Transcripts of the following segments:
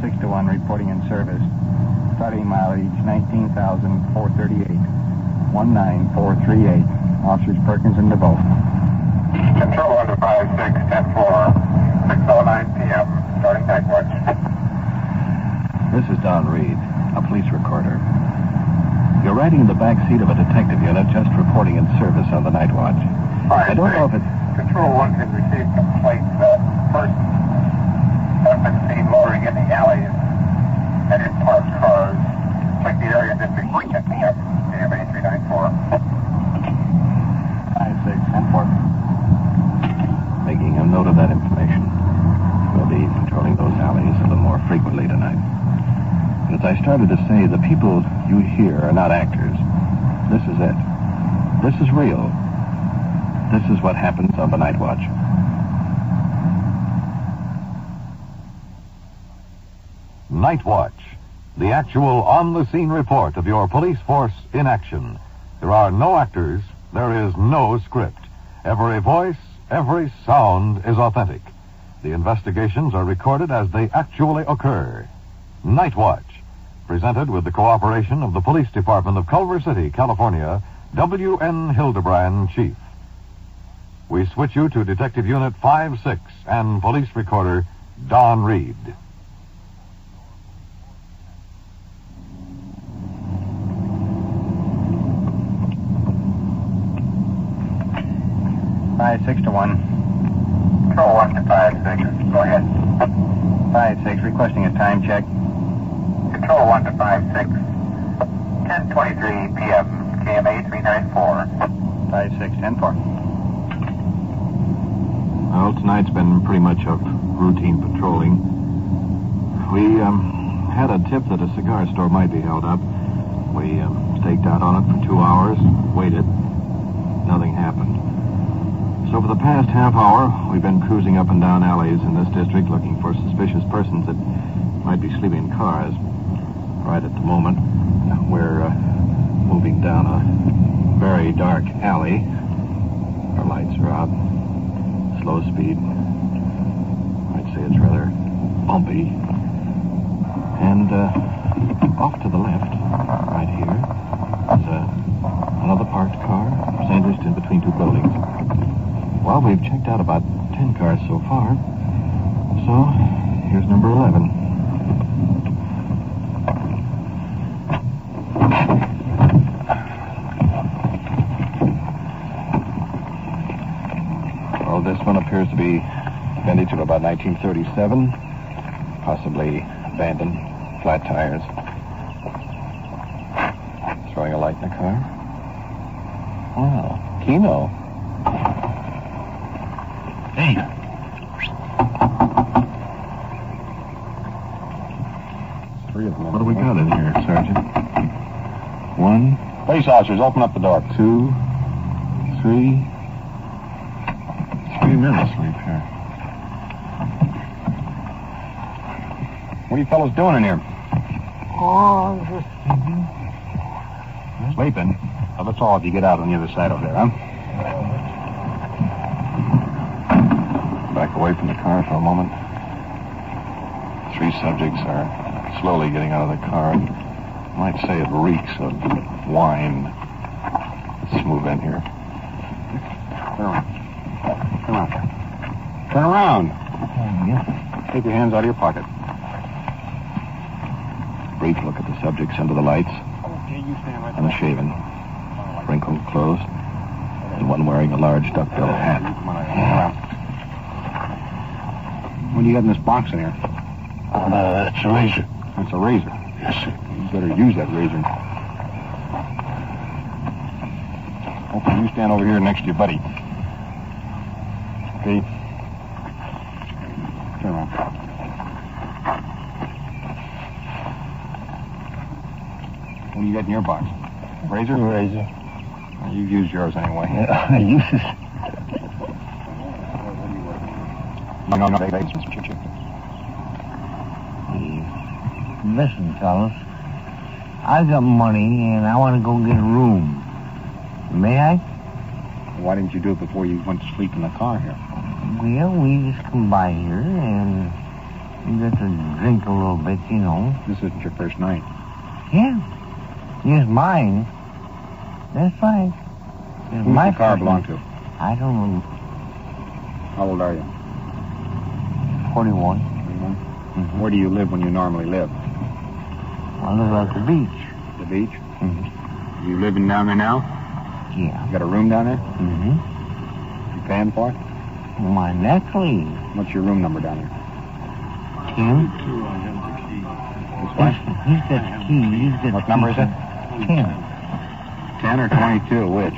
6 to 1 reporting in service. Starting mileage 19,438. 19438. Officers Perkins and DeVoe. Control 1 to 56, 10-4. 6:09 p.m. Starting night watch. This is Don Reed, a police recorder. You're riding in the back seat of a detective unit just reporting in service on the night watch. I don't know if it's... Control 1 has received complaints that persons have been seen loitering in the alleys and in parked cars. Check the area district 10 p.m. KMA 394. 56-10-4. Making a note of that information. We'll be patrolling those alleys a little more frequently tonight. But as I started to say, the people you hear are not actors. This is it. This is real. This is what happens on the night watch. Night Watch, the actual on-the-scene report of your police force in action. There are no actors. There is no script. Every voice, every sound is authentic. The investigations are recorded as they actually occur. Night Watch, presented with the cooperation of the Police Department of Culver City, California, W.N. Hildebrand, Chief. We switch you to Detective Unit 5-6 and Police Recorder Don Reed. Five 6 to 1. Control 1 to 56. Go ahead. 5-6 requesting a time check. Control 1 to 56. 10:23 p.m. KMA 394. 56-10-4. Well, tonight's been pretty much of routine patrolling. We had a tip that a cigar store might be held up. We staked out on it for 2 hours, waited. Nothing happened. So for the past half hour, we've been cruising up and down alleys in this district looking for suspicious persons that might be sleeping in cars. Right at the moment, we're moving down a very dark alley. Our lights are out. Slow speed. I'd say it's rather bumpy. And off to the left, right here, is another parked car sandwiched in between two buildings. Well, we've checked out about 10 cars so far. So, here's number 11. Well, this one appears to be vintage of about 1937. Possibly abandoned. Flat tires. Throwing a light in the car. Wow, Kino. Hey. Three of them. What do we got in here, Sergeant? 1, Police officers, open up the door. 2, 3. 3 men asleep here. What are you fellows doing in here? Oh, just sleeping. Sleeping? Well, that's all if you get out on the other side over there, huh? Back away from the car for a moment. 3 subjects are slowly getting out of the car. I might say it reeks of wine. Let's move in here. Turn around. Turn around. Turn around. Take your hands out of your pocket. Brief look at the subjects under the lights. Okay, you stand right Unshaven. Wrinkled clothes. And one wearing a large duckbill hat. Come on, around. What do you got in this box in here? That's a razor. It's a razor. Yes, sir. You better use that razor. Okay, you stand over here next to your buddy. Okay. Turn around. What do you got in your box? Razor? Razor. Well, you use yours anyway. I use it. You know, Listen, fellas. I got money and I want to go get a room. May I? why didn't you do it before you went to sleep in the car here? Well, we just come by here and You got to drink a little bit, you know. This isn't your first night. Yeah. It's mine. That's right. It's Who's my the car first belong night. to? I don't know. How old are you? 41. 21? Mm-hmm. Where do you live when you normally live? I live at the beach. The beach? Mm-hmm. You living down there now? Yeah. You got a room down there? Mm-hmm. You paying for it? My neck leave. What's your room number down there? Tim? This what? He's got the key. He's got What number is it? 10. 10 or 22? Which?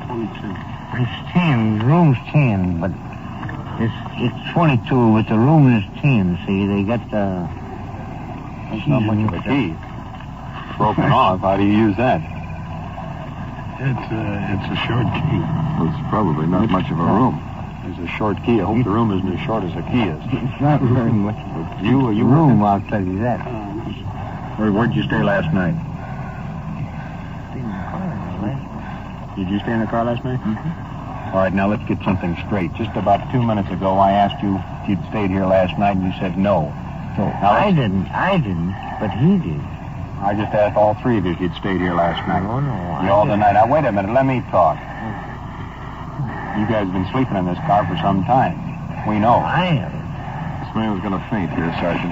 22. It's 10. The room's 10, but it's 22, but the room is 10. See, they got the... That's not much of a key. Broken off. How do you use that? It's a short key. Well, it's probably not much of a room. It's a short key. I hope the room isn't as short as the key is. It's not very much of a You room, I'll tell you that. Where'd you stay last night? Did you stay in the car last night? Mm-hmm. All right, now let's get something straight. Just about 2 minutes ago, I asked you if you'd stayed here last night, and you said no. So I didn't, but he did. I just asked all three of you if you'd stayed here last night. No, You all denied. Now, wait a minute. Let me talk. You guys have been sleeping in this car for some time. We know. I am. This man was going to faint here, Sergeant.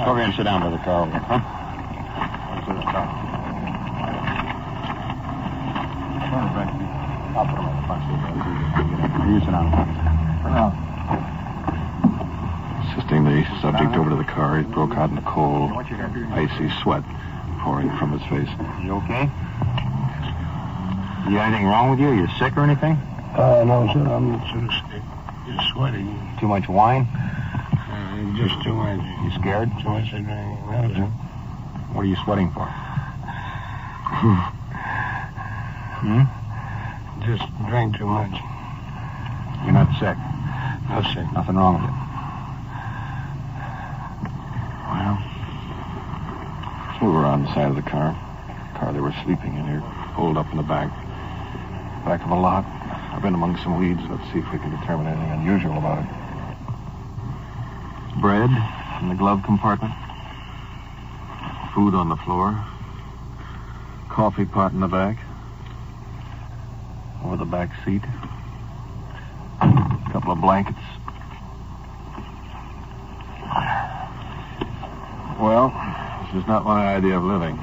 Go over and sit down by the car. Huh? I'll put him on the front seat. You sit down. Assisting the subject over to the car, he broke out in a cold, icy sweat pouring from his face. You okay? You got anything wrong with you? You sick or anything? No, sir, I'm sort of sick. Just sweating. Too much wine? Just too much. You scared? Too much to drink. No, sir. What are you sweating for? Just drank too much. You're not sick. No, sick. Nothing wrong with you. Well, So we were on the side of the car. The car they were sleeping in here, pulled up in the back of a lot. I've been among some weeds. Let's see if we can determine anything unusual about it. Bread in the glove compartment. Food on the floor. Coffee pot in the back. Over the back seat. A couple of blankets. Well, this is not my idea of living.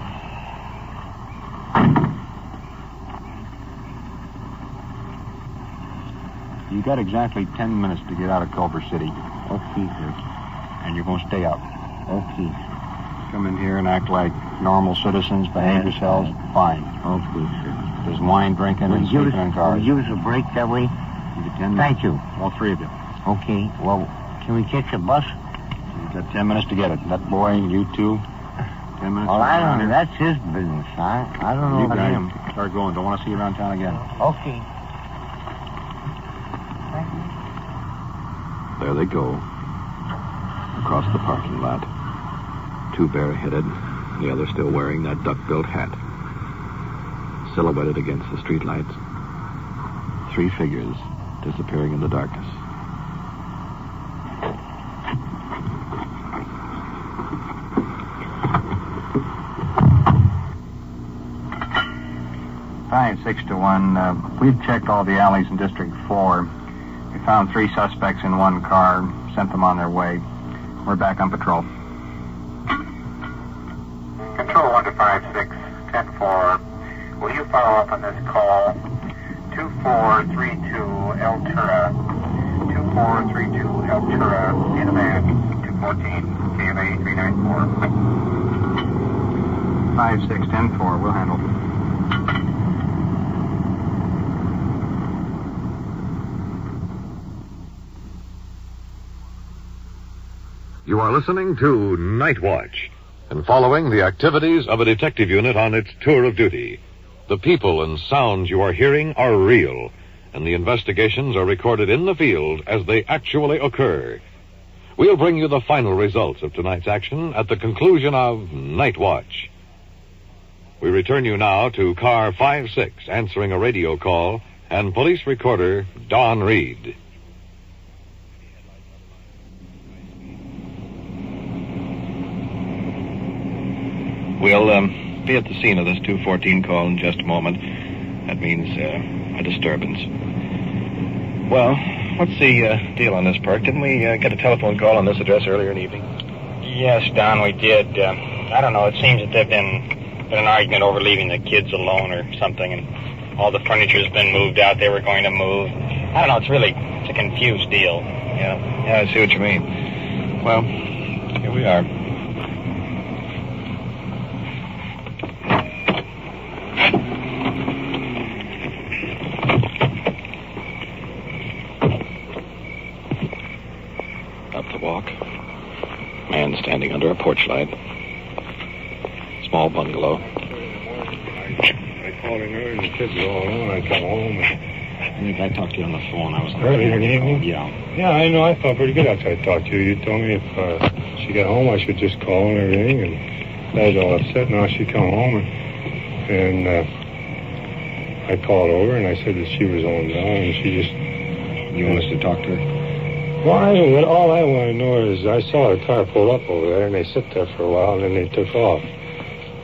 you got exactly 10 minutes to get out of Culver City. Okay, sir. And you're going to stay out. Okay. Come in here and act like normal citizens, behave yourselves, fine. Okay, sir. There's wine drinking and sleeping in cars. Give us a break that way? You get 10 minutes. Thank you. All three of you. Okay, well, can we catch a bus? You've got 10 minutes to get it. That boy, you two, 10 minutes. Well, I don't know. That's his business. I don't know You about got him. him. Start going. Don't want to see you around town again. Okay. Thank you. There they go. Across the parking lot. Two bareheaded, the other still wearing that duck-billed hat. Silhouetted against the streetlights. Three figures disappearing in the darkness. Fine, 6 to 1. We've checked all the alleys in District 4. We found 3 suspects in one car, sent them on their way. We're back on patrol. Control 1 to 56, 10-4. Will you follow up on this call? 2432 El Tura. 2432 El Tura in a van. 214 KMA 394. 5-6-10-4. We'll handle it. You are listening to Night Watch and following the activities of a detective unit on its tour of duty. The people and sounds you are hearing are real, and the investigations are recorded in the field as they actually occur. We'll bring you the final results of tonight's action at the conclusion of Night Watch. We return you now to Car 56, answering a radio call, and police recorder Don Reed. We'll be at the scene of this 214 call in just a moment. That means a disturbance. Well, what's the deal on this, Perk? Didn't we get a telephone call on this address earlier in the evening? Yes, Don, we did. I don't know. It seems that there's been an argument over leaving the kids alone or something, and all the furniture's been moved out. They were going to move. I don't know. It's a confused deal. Yeah, I see what you mean. Well, here we are. Up the walk. Man standing under a porch light. Small bungalow. I called in early, the kids were all alone. I come home. I think I talked to you on the phone. I was Earlier in the evening? Yeah. Yeah, I know. I felt pretty good after I talked to you. You told me if she got home, I should just call and everything. And I was all upset. Now she come home, and I called over, and I said that she was on down, and she just... You want us to talk to her? Well, all I want to know is I saw the car pull up over there, and they sit there for a while, and then they took off.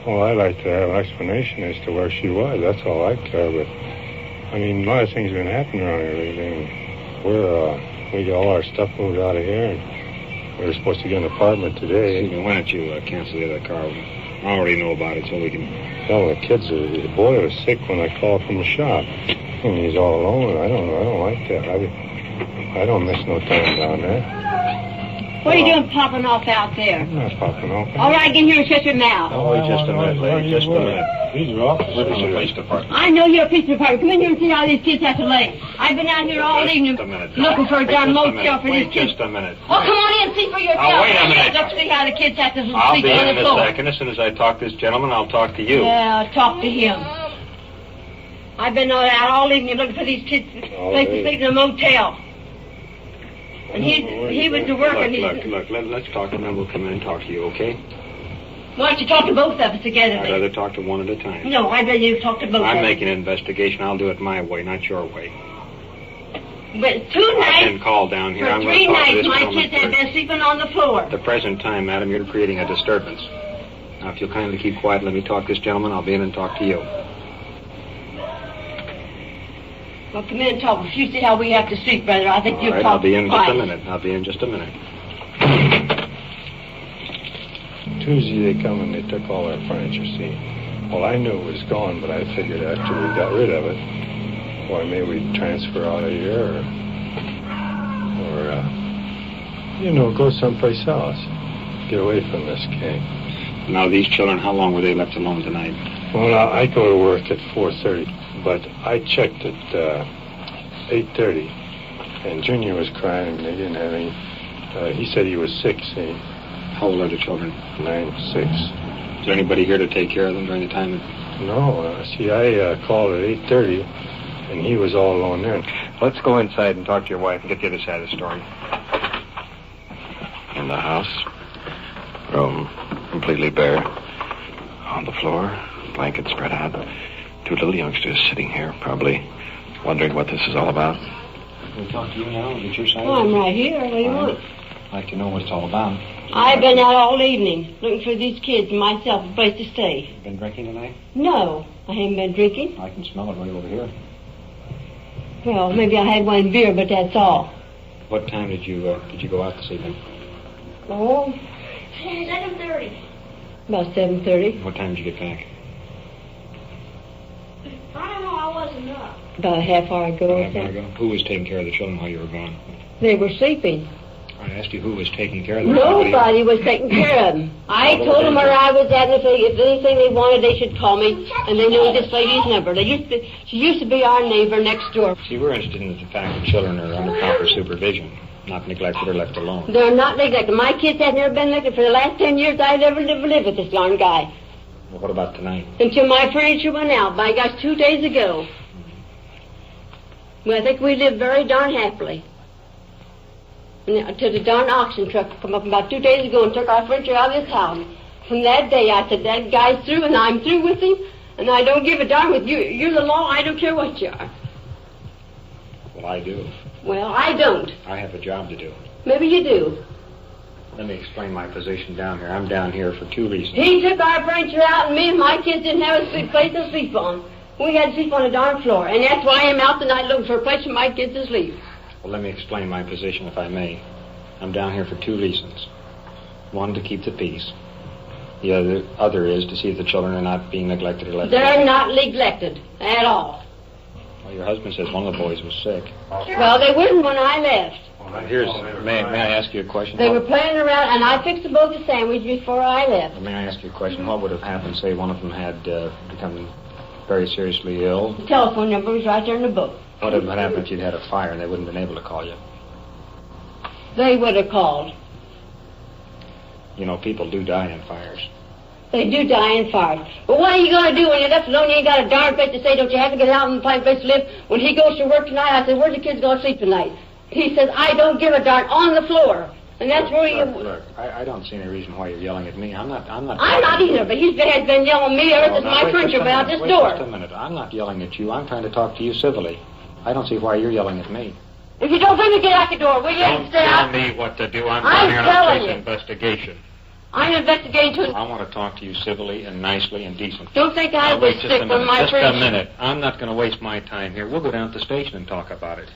Well, I'd like to have an explanation as to where she was. That's all I care, but... I mean, a lot of things have been happening around here lately. We got all our stuff moved out of here, and we were supposed to get an apartment today. Why don't you cancel the other car? I already know about it, so we can... Well, the boy was sick when I called from the shop, and he's all alone. I don't know. I don't like that. I don't miss no time down there. What are you doing popping off out there? I'm not popping off. All right, get here and shut your mouth. Oh, wait just a minute, lady. Just a minute. These are off. We're the police department. I know you're a police department. Come in here and see how these kids have to lay. I've been out here all evening looking for a damn motel for these kids. Just a minute. Oh, come on in and see for yourself. Oh, wait a minute. Let's see how the kids have to sleep I'll be on in the a floor. second. As soon as I talk to this gentleman, I'll talk to you. Yeah, talk to him. I've been out all evening looking for these kids to sleep in a motel. And he was to work, and Look, let's talk, and then we'll come in and talk to you, okay? Why don't you talk to both of us together? I'd rather talk to one at a time. No, I'd rather you talk to both of us. I'm making an investigation. I'll do it my way, not your way. But 2 I've nights, been called down here. for I'm 3 going to talk to nights, this my gentleman kids have first. been sleeping on the floor. At the present time, madam, you're creating a disturbance. Now, if you'll kindly keep quiet and let me talk to this gentleman, I'll be in and talk to you. Well, come in and talk. If you see how we have to sleep, brother, I think you'll All right, talk I'll be in twice. just a minute. Tuesday they come and they took all our furniture, see. Well, I knew it was gone, but I figured after we got rid of it, why, maybe we'd transfer out of here or go someplace else. Get away from this gang. Now, these children, how long were they left alone tonight? Well, I go to work at 4:30, but I checked at 8:30, and Junior was crying, and they didn't have any. He said he was sick, see. How old are the children? 9, 6. Is there anybody here to take care of them during the time? No, see, I called at 8:30, and he was all alone there. Let's go inside and talk to your wife and get the other side of the story. In the house. Room completely bare. On the floor, blanket spread out. 2 little youngsters sitting here, probably wondering what this is all about. Can we talk to you now? Get your side? Oh, I'm right here. What do you want? I'd like to know what it's all about. I've been out all evening looking for these kids and myself a place to stay. You been drinking tonight? No, I haven't been drinking. I can smell it right over here. Well, maybe I had 1 beer, but that's all. What time did you go out this evening? Oh, 7:30. about 7:30. What time did you get back? I don't know, I wasn't up. About a half hour ago or Half an hour so. ago. Who was taking care of the children while you were gone? They were sleeping. I asked you who was taking care of them. Nobody was taking care of them. I told them where I was at, and if anything they wanted, they should call me. And they knew this lady's number. She used to be our neighbor next door. See, we're interested in the fact that children are under proper supervision, not neglected or left alone. They're not neglected. My kids have never been neglected. For the last 10 years, I never lived with this darn guy. Well, what about tonight? Until my furniture went out, by gosh, 2 days ago. Well, I think we lived very darn happily. Until the darn auction truck come up about 2 days ago and took our furniture out of this house. From that day, I said, that guy's through, and I'm through with him, and I don't give a darn with you. You're the law. I don't care what you are. Well, I do. Well, I don't. I have a job to do. Maybe you do. Let me explain my position down here. I'm down here for two reasons. He took our furniture out, and me and my kids didn't have a place to sleep on. We had to sleep on the darn floor, and that's why I'm out tonight looking for a place for my kids to sleep. Well, let me explain my position, if I may. I'm down here for two reasons. One, to keep the peace. The other is to see if the children are not being neglected or left. They're not neglected at all. Well, your husband says one of the boys was sick. Well, they weren't when I left. May I ask you a question? They were playing around, and I fixed them both a sandwich before I left. May I ask you a question? What would have happened, say one of them had become very seriously ill? The telephone number was right there in the book. What would have happened if you'd had a fire and they wouldn't have been able to call you? They would have called. You know, people do die in fires. They do die in fires. But what are you going to do when you're left alone? You ain't got a darn place to stay. Don't you have to get out and find a place to live? When he goes to work tonight, I said, where's the kids going to sleep tonight? He says, I don't give a darn, on the floor. And that's where you... Look, I don't see any reason why you're yelling at me. I'm not either, but he has been yelling at me ever since my furniture went out this door. Wait just a minute. I'm not yelling at you. I'm trying to talk to you civilly. I don't see why you're yelling at me. If you don't let me get out the door, will you? Don't tell me what to do. I'm down here on a police investigation. I'm investigating too. I want to talk to you civilly and nicely and decently. Don't think I was sick when my Just a minute. I'm not going to waste my time here. We'll go down to the station and talk about it.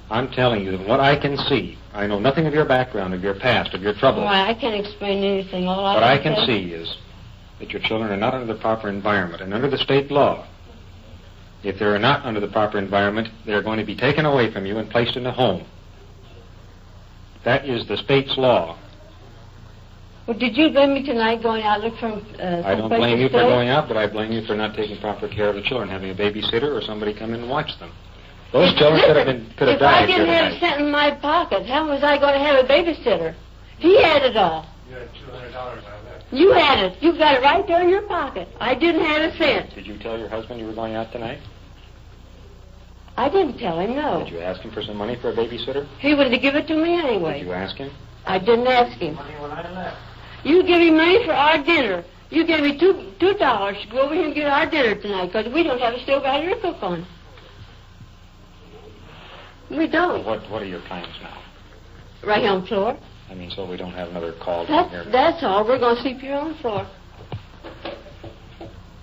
I'm telling you that what I can see, I know nothing of your background, of your past, of your trouble. Why, I can't explain anything. What I can see is that your children are not under the proper environment. And under the state law, if they're not under the proper environment, they're going to be taken away from you and placed in a home. That is the state's law. Well, did you blame me tonight going out look for I don't blame you for going out, but I blame you for not taking proper care of the children, having a babysitter or somebody come in and watch them. Those children could have died. If I didn't have a cent in my pocket, how was I going to have a babysitter? He had it all. You had $200 out of that. You had it. You got it right there in your pocket. I didn't have a cent. Did you tell your husband you were going out tonight? I didn't tell him, no. Did you ask him for some money for a babysitter? He wouldn't give it to me anyway. Did you ask him? I didn't ask him. Money when I left. You give me money for our dinner. You gave me $2 to go over here and get our dinner tonight because we don't have a stove out here to cook on. We don't. Well, what are your plans now? Right here on the floor. I mean, so we don't have another call down here. That's all. We're going to sleep here on the floor.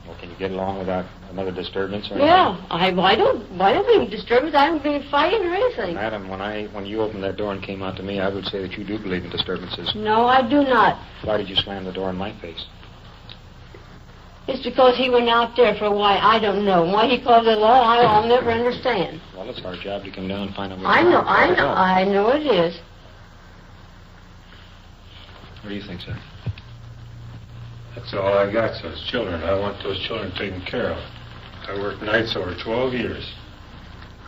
Well, can you get along without another disturbance or yeah. anything? I don't believe in disturbance. I don't believe in fighting or anything. Madam, when you opened that door and came out to me, I would say that you do believe in disturbances. No, I do not. Why did you slam the door in my face? It's because he went out there for a while. I don't know. Why he called it law, I'll never understand. Well, it's our job to come down and find out I know it is. What do you think, sir? That's all I got, those children. I want those children taken care of. I worked nights over 12 years.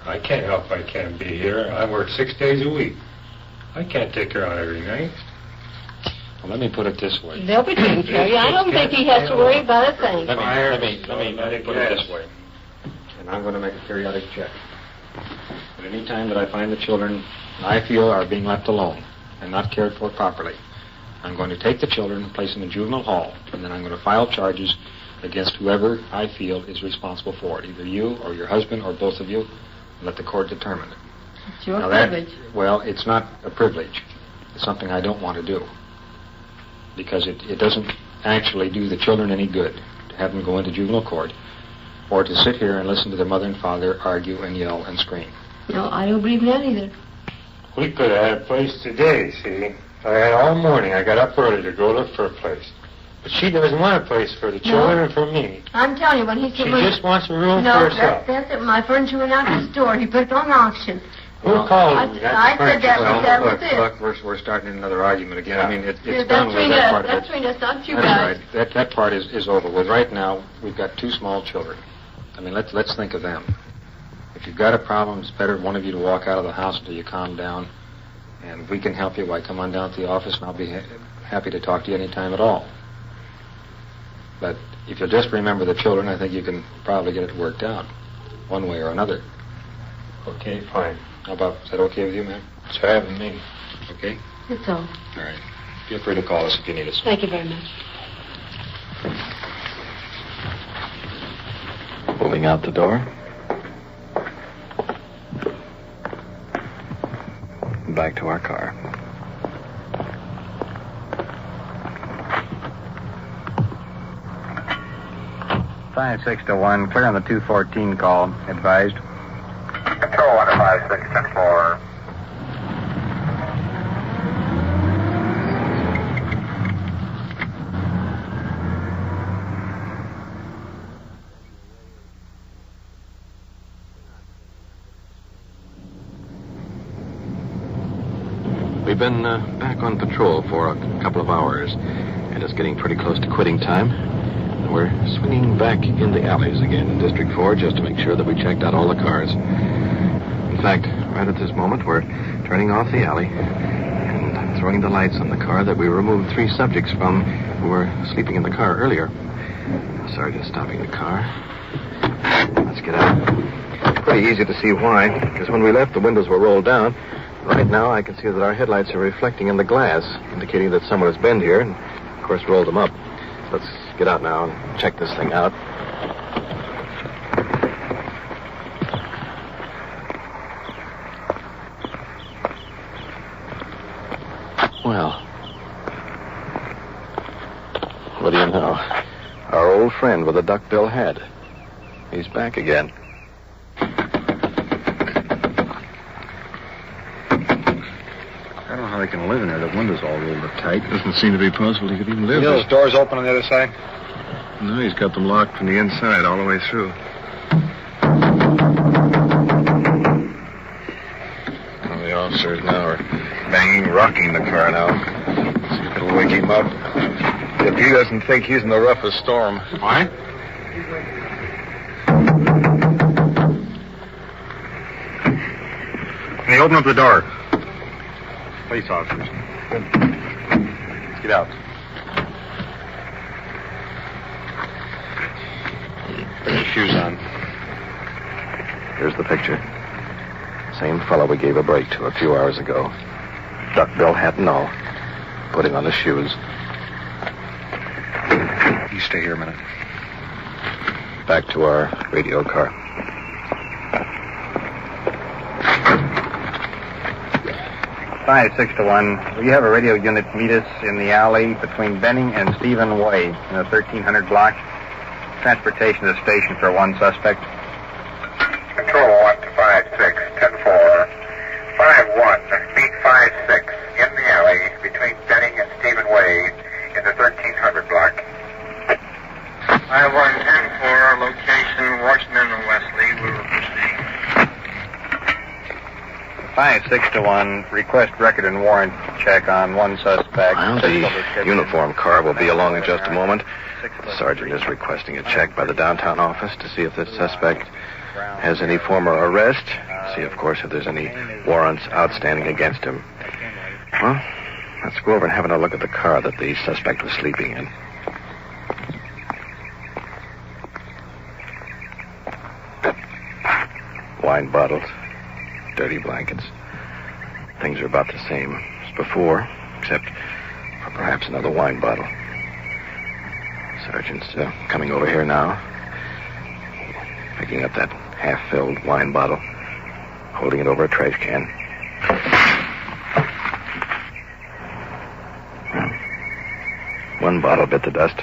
I can't help I can't be here. I work 6 days a week. I can't take care of every night. Well, let me put it this way. They'll be taken care of you. I don't think he has to worry about a thing. Let me put it this way. And I'm going to make a periodic check. At any time that I find the children I feel are being left alone and not cared for properly, I'm going to take the children and place them in juvenile hall, and then I'm going to file charges against whoever I feel is responsible for it, either you or your husband or both of you, and let the court determine it. It's your privilege. Well, it's not a privilege. It's something I don't want to do, because it doesn't actually do the children any good to have them go into juvenile court or to sit here and listen to their mother and father argue and yell and scream. No, I don't believe that either. We could have had a place today, see? I had all morning. I got up early to go look for a place. But she doesn't want a place for the children and for me. I'm telling you, when he She said... just wants a room for herself. No, that's it. My furniture went out to the store. He put it on auction. Who called me? I said that was it. Look, we're starting another argument again. Yeah. I mean, it's done with that part of it. That's between us, not you That's guys. right. That part is over with. Right now, we've got 2 small children. I mean, let's think of them. If you've got a problem, it's better one of you to walk out of the house until you calm down. And if we can help you, why, come on down to the office, and I'll be happy to talk to you any time at all. But if you'll just remember the children, I think you can probably get it worked out, one way or another. Okay, fine. Is that okay with you, ma'am? It's having me. Okay? That's all. All right. Feel free to call us if you need us. Thank you very much. Moving out the door. Back to our car. 5-6-1, clear on the 214 call. Advised. Control 156-10-4. We've been back on patrol for a couple of hours, and it's getting pretty close to quitting time. And we're swinging back in the alleys again in District 4 just to make sure that we checked out all the cars. In fact, right at this moment, we're turning off the alley and throwing the lights on the car that we removed 3 subjects from who were sleeping in the car earlier. The sergeant's stopping the car. Let's get out. Pretty easy to see why, because when we left, the windows were rolled down. Right now, I can see that our headlights are reflecting in the glass, indicating that someone has been here and, of course, rolled them up. Let's get out now and check this thing out. Well, what do you know? Our old friend with the duckbill hat. He's back again. They can live in there. The window's all rolled up tight. Doesn't seem to be possible he could even live You know, those doors open on the other side? No, he's got them locked from the inside all the way through. Well, the officers now are banging, rocking the car now. See if it'll wake him up. If he doesn't think he's in the roughest storm. Why? Can you open up the door? Police officers. Good. Let's get out. Put your shoes on. Here's the picture. Same fellow we gave a break to a few hours ago. Duckbill hat and all. Putting on the shoes. You stay here a minute. Back to our radio car. Five, 6-1. Will you have a radio unit meet us in the alley between Benning and Stephen Way in the 1300 block? Transportation to the station for one suspect. Control 1 to 56-10-4. 5-1, speed 5-6, in the alley between Benning and Stephen Way in the 1300 block. 5-1-10-4, location Washington and Wesley. We will proceed. 5-6-1, request record and warrant check on one suspect. Well, the uniform car will be along in just a moment. The sergeant is requesting a check by the downtown office to see if the suspect has any former arrest. See, of course, if there's any warrants outstanding against him. Well, let's go over and have a look at the car that the suspect was sleeping in. Wine bottles. Dirty blankets. Things are about the same as before, except for perhaps another wine bottle. Sergeant's coming over here now, picking up that half-filled wine bottle, holding it over a trash can. One bottle bit the dust.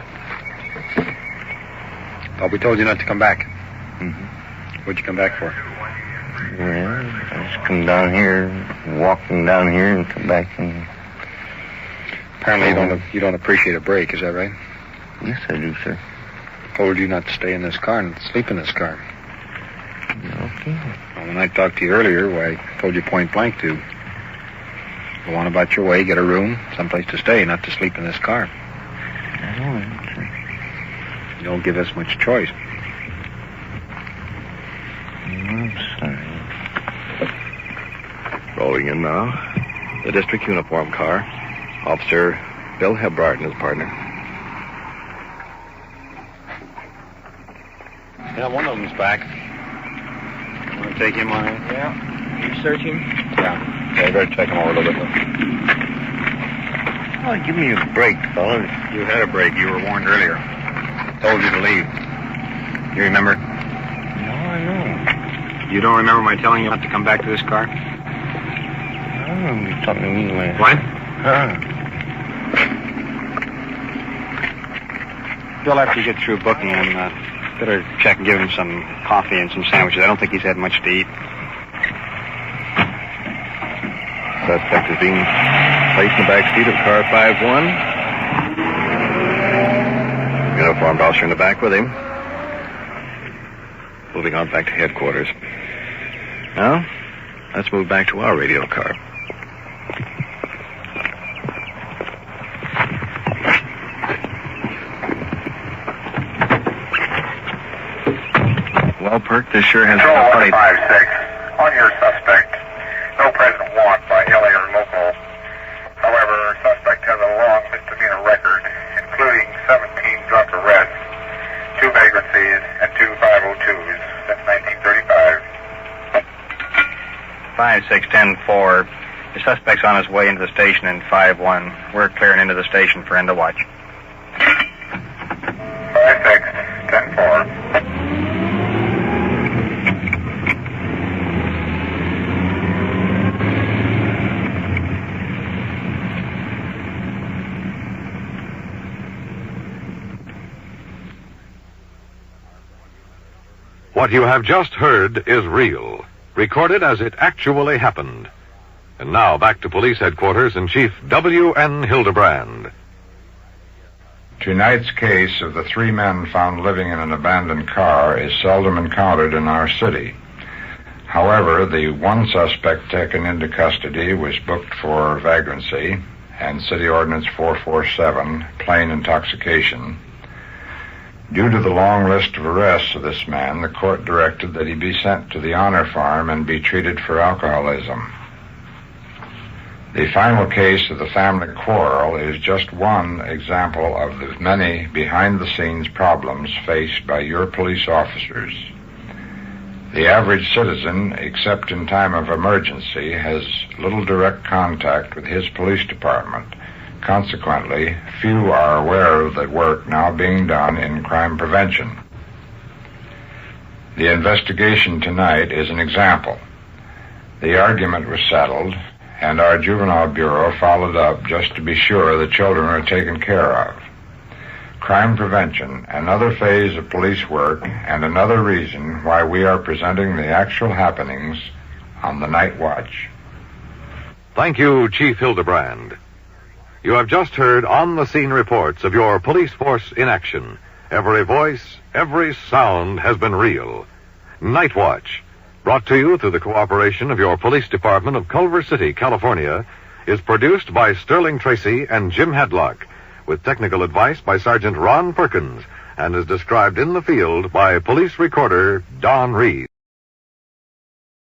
Thought we told you not to come back. Mm-hmm. What'd you come back for? Well, I just come down here, walking down here, and come back and... Apparently you don't appreciate a break, is that right? Yes, I do, sir. Told you not to stay in this car and sleep in this car. Okay. Well, when I talked to you earlier, I told you point blank to go on about your way, get a room, someplace to stay, not to sleep in this car. All right, sir. You don't give us much choice. I'm sorry. Rolling in now. The district uniform car. Officer Bill Hebrard and his partner. Yeah, one of them's back. Want to take him on it? Yeah. You search him? Yeah, you better check him over a little bit. Oh, give me a break, fellas. You had a break. You were warned earlier. Told you to leave. You remember? No, I know. You don't remember my telling you not to come back to this car? I don't remember you talking to me when... What? Huh? Bill, after you get through booking him, Better check and give him some coffee and some sandwiches. I don't think he's had much to eat. Suspect is being placed in the back seat of car 5-1. Uniformed officer in the back with him. Moving on back to headquarters. Now, let's move back to our radio car. Well, Perk, this sure has been a funny... 156, on your suspect, no present warrant by LA or local. However, suspect has a long misdemeanor record, including 17 drunk arrests, 2 vagrancies, and 2 502s since 1935. 5-6-10-4. The suspect's on his way into the station in 5-1. We're clearing into the station for end of watch. 5-6-10-4. What you have just heard is real, recorded as it actually happened. And now back to police headquarters and Chief W.N. Hildebrand. Tonight's case of the 3 men found living in an abandoned car is seldom encountered in our city. However, the one suspect taken into custody was booked for vagrancy and City Ordinance 447, plain intoxication. Due to the long list of arrests of this man, the court directed that he be sent to the Honor Farm and be treated for alcoholism. The final case of the family quarrel is just one example of the many behind-the-scenes problems faced by your police officers. The average citizen, except in time of emergency, has little direct contact with his police department. Consequently, few are aware of the work now being done in crime prevention. The investigation tonight is an example. The argument was settled, and our Juvenile Bureau followed up just to be sure the children are taken care of. Crime prevention, another phase of police work, and another reason why we are presenting the actual happenings on the night watch. Thank you, Chief Hildebrand. You have just heard on-the-scene reports of your police force in action. Every voice, every sound has been real. Night Watch, brought to you through the cooperation of your police department of Culver City, California, is produced by Sterling Tracy and Jim Hadlock, with technical advice by Sergeant Ron Perkins, and is described in the field by police recorder Don Reed.